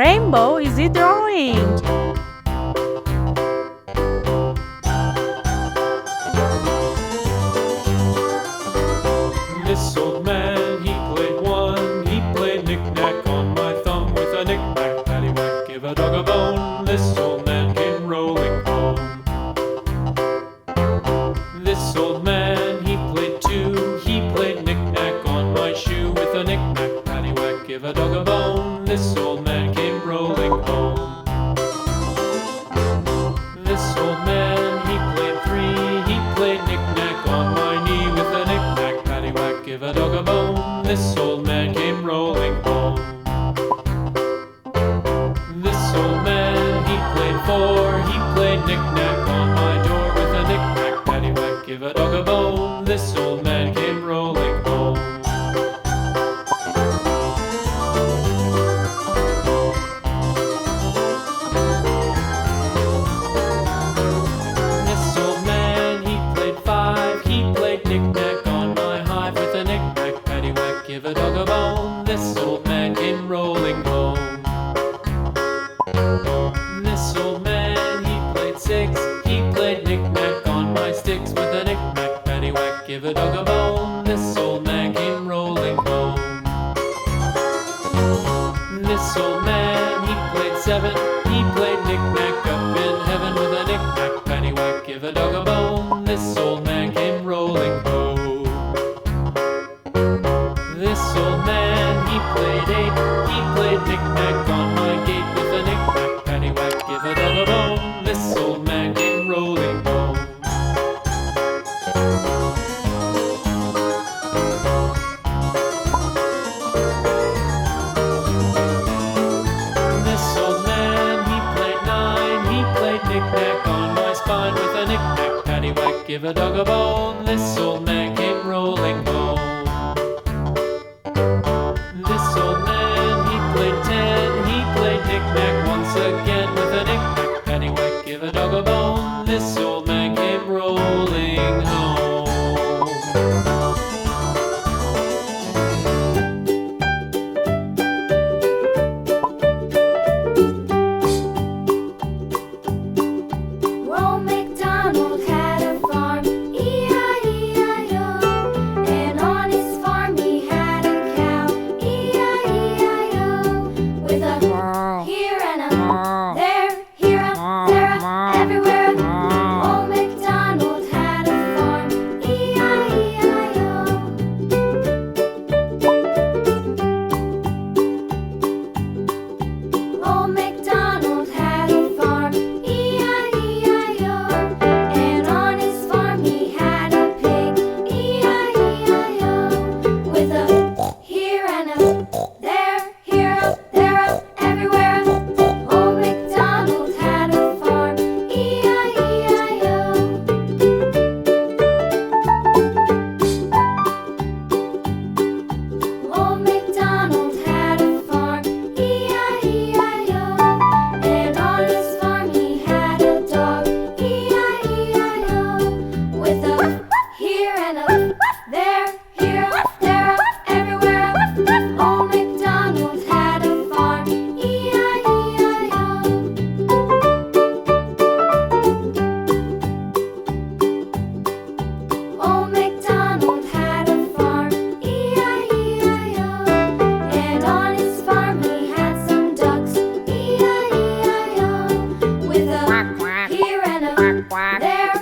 rainbow is he drawing? This old man, he played one. He played knick-knack on my thumb with a knick-knack, paddywhack, give a dog a bone. This old man came rolling home. This old man, he played two. He played knick-knack on my shoe with a knick-knack, paddywhack, give a dog a bone. This old man came rolling home. This old man, he played three. He played knick-knack on my knee with a knick-knack, paddywhack, give a dog a bone. This old man came rolling home. This old man, he played four. He played knick-knack on my door with a knick-knack, paddywhack, give a dog a bone. This old man came rolling home. This old man, he played five. He played knick-knack on my hive with a knick-knack, paddywhack, give a dog a bone. This old man came rolling home. This old man, he played six. He played knick-knack on my sticks with a knick-knack, paddywhack, give a dog a bone. This old man came rolling home. This old man, he played seven. He played knick-knack up in heaven with a knick-knack, paddywhack, give a dog a bone. This old man came rolling home. This old man, he played eight. He played knick-knack on my gate with a knick-knack, paddywhack, give a dog a bone. This old man came rolling home. This old man, he played nine. He played knick-knack on my spine with a knick-knack, paddywhack, give a dog a bone. This old man came rolling home. This old man, he played ten. He played knick-knack once again with a knick-knack, paddywhack, give a dog a bone. This old man came rolling home. Old MacDonald had a farm, E-I-E-I-O. And on his farm he had a cow, E-I-E-I-O. With a here and a there, here a, there a, everywhere. Old MacDonald had a farm, E-I-E-I-O. Old MacDonald had a farm, E-I-E-I-O. And on his farm he had a pig, E-I-E-I-O. With a here and a there, here a, there a, everywhere. Old MacDonald had a farm, E-I-E-I-O. Old MacDonald had a farm, E-I-E-I-O. And on his farm he had a dog, E-I-E-I-O. With a here and a there, here a, there a, everywhere. Old MacDonald had a farm, E-I-E-I-O. Old MacDonald had a farm, E-I-E-I-O. And on his farm he had some ducks, E-I-E-I-O. With a here and a there,